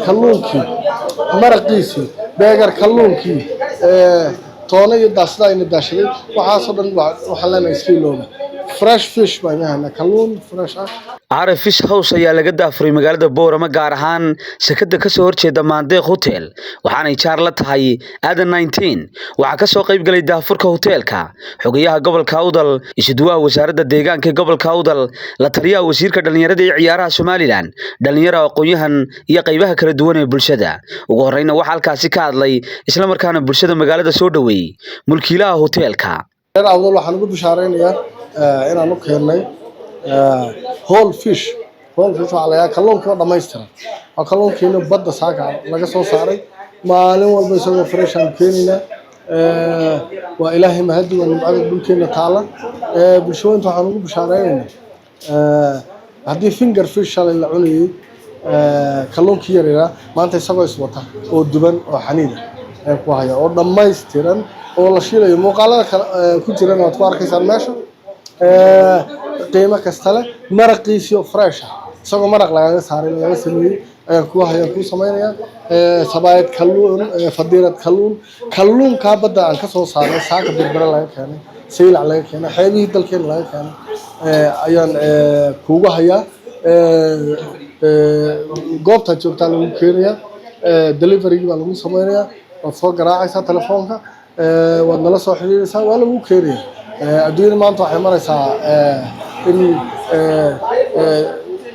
kalluunkii maraqiisii beegar kalluunkii toona iyo daasada ayna daashaday waxaasoo dhan waxaa leenahay iska ilooba fresh fish baan yahay kalluun fresh ah Are Fish House ayaa laga daafuray magaalada Boorama gaar ahaan shirkadda ka soo horjeeda Maandeeq Hotel waxaana ay jaar la tahay Aadan 19 waxa ka soo qayb galay daafurka hoteelka xogayaha gobolka Awdal isuduwaha wasaaradda deegaanka gobolka Awdal la taliyaha wasiirka dhalinyarada iyo ciyaaraha Somaliland dhalinyaro aqoonyahan iyo qaybaha kala duwan ee bulshada ugu horreynna waxa halkaasi ka hadlay isla markaana bulshada magaalada soo dhaweeyay mulkiilaha hoteelka Awdal waxaan ugu bishaareynayaa inaan u keenay whole fish waxaa laga kalluunka oo dhameystiran oo kalluunkiina badda saaka laga soo saaray maalin walba isagoo fresh aan keenina waa ilaahay mahadi waa nimcada dhulkeena taala bulshooyinka waxaan ugu bishaareynaa haddii finger fish shalay la cunayay kalluunkii yaryara maanta isagoo iswata oo duban oo xaniida ku haya oo dhameystiran oo la shiilayo muuqaalada ku jirana waad ku arkaysaan meesha qiimo kasta leh maraqiisii oo fresh ah isagoo maraq laga saaray laga sameeyay ayaan ku hayaan ku sameeynaya sabaayad kalluun fadiilad kalluun ka badda aan ka soo saaray saaka birbira laga keenay saylac laga keenay xeebihii dalkeena laga keenay ayaan kuugu hayaa goobta joogtaa lagu keenaya delivery baa lagu sameeynaya waad soo garaacaysaa telefoonka waad nala soo xiriiraysaa waa lagu keenaya adduunyada maanta waxay maraysaa in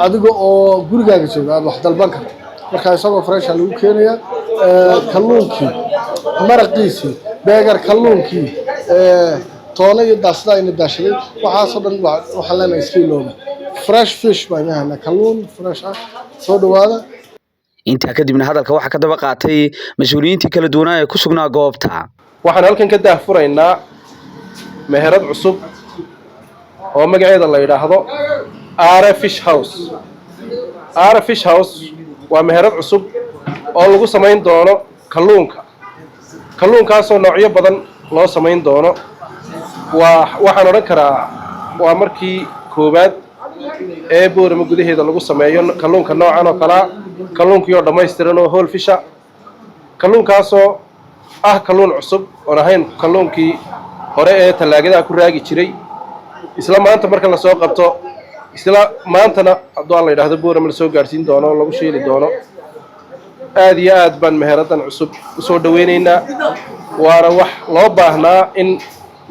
adiga oo gurigaaga jooga aad wax dalban karto marka isagoo fresh lagu keenaya kalluunkii maraqiisii beegar kalluunkii toona iyo daasada ayna daashaday waxaasoo dhan waxaa leenahay iska ilooba fresh fish baan yahay kalluun fresh ah soo dhawaada inta kadibna hadalka waxa ka daba qaatay mas'uuliyiintii kala duwanaa ee ku sugnaa goobta waxaan halkan ka daafuraynaa meherad cusub oo magaceeda la yiraahdo Are Fish House. Are Fish House waa meherad cusub oo lagu sameyn doono kalluunka kalluunkaas oo noocyo badan loo sameyn doono waxaan oran karaa waa markii koobaad ee Boorama gudaheeda lagu sameeyo kalluunka noocan oo kala kalluunkii oo dhameystiran oo whole fish kalluunkaas oo ah kalluun cusub oo ahayn kalluunkii hore ee talaagada ku raagi jiray isla maanta marka la soo qabto isla maantana haddii la yiraahdo Boorama la soo gaarsiin doono lagu sheeli doono aad iyo aad baan meheradan cusub u soo dhaweynaynaa waana wax loo baahnaa in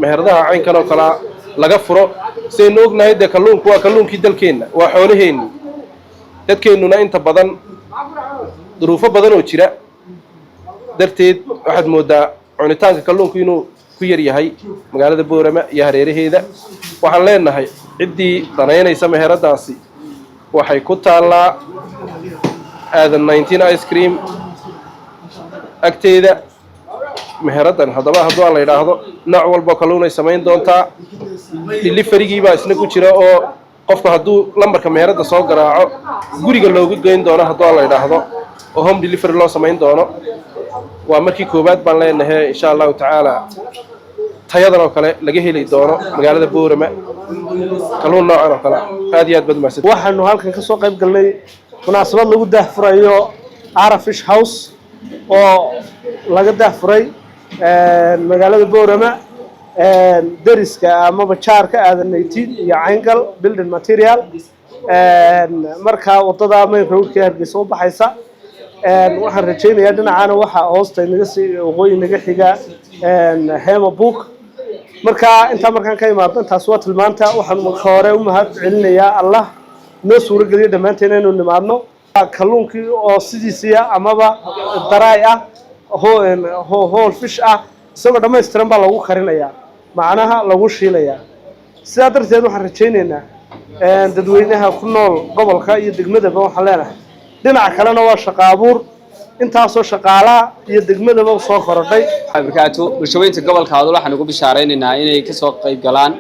meheradaha caynkan oo kala laga furo saynu ognahay de kalluunku waa kalluunkii dalkeena waa xoolaheena dadkeenuna inta badan duruufo badan oo jira darteed waxaad moodaa cunitaanka kalluunku inuu ku yar yahay magaalada Boorama iyo hareeraheeda waxaan leenahay ciddii danaynaysa meheradaasi waxay ku taalaa Aadan 19 ice cream agteeda meheradan haddaba haddii la yiraahdo nooc walba kalluun ay sameyn doontaa delivery baa isna ku jira oo qofka hadduu lambarka meherada soo garaaco guriga loogu geyn doono haddii la yiraahdo oo home delivery loo sameyn doono waa markii koobaad baan leenahay insha Allah taala tayadan oo kale laga heli doono magaalada Boorama kalluun noocan oo kale aad iyo aad badmaasad waxaanu halkan ka soo qayb galnay munaasabad lagu daahfurayo Are Fish House oo laga daahfuray magaalada Boorama dariska ama bajaarka Aadan 19 iyo Cayngal building material marka wadada main roadka Hargeysa u baxaysa waxaan rajaynayaa dhinacana waxa hoosta inaga sii waqooyi naga xiga Hema Book marka inta markaan ka imaado taas waa tilmaanta waxaan marka hore u mahad celinayaa Allah noo suuro geliyo dhamaanteen inuu nimaadno kalluunkii oo sidiisa amaba daraay ah whole fish ah isagoo dhameystiran baa lagu karinayaa macnaha lagu shiilayaa sidaa darteed waxaan rajaynaynaa dadweynaha ku nool gobolka iyo degmadaba waxaan leenahay dhinaca kalena waa shaqo abuur intaasoo shaqaalaha iyo degmadaba soo korodhay barkaatu bulshooyinka gobolka Awdal waxaan ugu bishaareynaa inay ka soo qayb galaan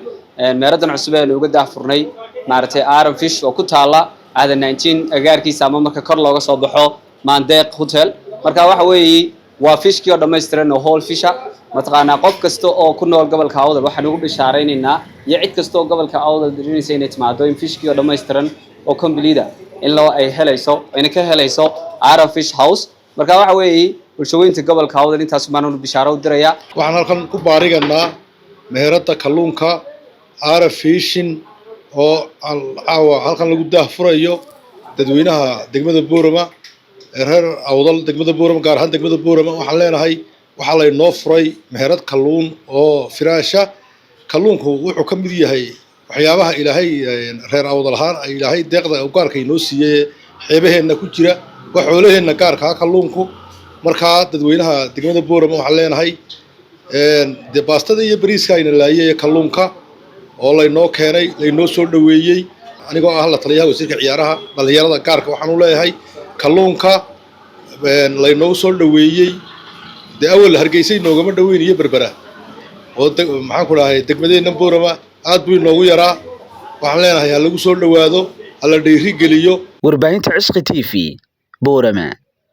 meeradan cusub ee uga daafurnay maartay Are Fish oo ku taala Aadan 19 agaarkiisa ama marka kor looga soo baxo Maandeeq Hotel marka waxa weeye waa fishkii oo dhammaystiran oo whole fisha mataqaanaa qof kasta oo ku nool gobolka Awdal waxaan ugu bishaaraynaynaa iyo cid kasta oo gobolka Awdal dirinaysa inay timaado in fishkii oo dhammaystiran oo complete in loo ay helayso in ka helayso Ara Fish House marka waxa weeye bulshooyinka gobolka Awdal intaas baan u bishaaro u diraya waxaan halkan ku baariganaa meherada kalluunka Ara Fishing oo halkan lagu daahfurayo dadweynaha degmada Boorama reer Awdal degmada Boorama gaar ahaan degmada Boorama waxaan leenahay waxa la inoo furay meherad kalluun oo firaasha kalluunku wuxuu ka mid yahay waxyaabaha ilaahay reer Awdal ahaan ilaahay deeqda u gaarka inoo siiyay xeebaheena ku jira wax xoolaheena gaarka kalluunku marka dadweynaha degmada Boorama waxaan leenahay de baastada iyo bariiska ayna laayay kalluunka oo la inoo keenay la inoo soo dhaweeyay anigoo ah la taliyaha wasiirka ciyaaraha dhalinyarada gaarka waxaan u leeyahay kalluunka la inoo soo dhaweeyay de awal Hargeysa noogama dhaweeyay Berbera oo maxaan ku dhahay degmadeena Boorama aad buu inoogu yaraa waxaan leenahay lagu soo dhawaado alla dhiiri geliyo warbaahinta Cishqi TV Boorama.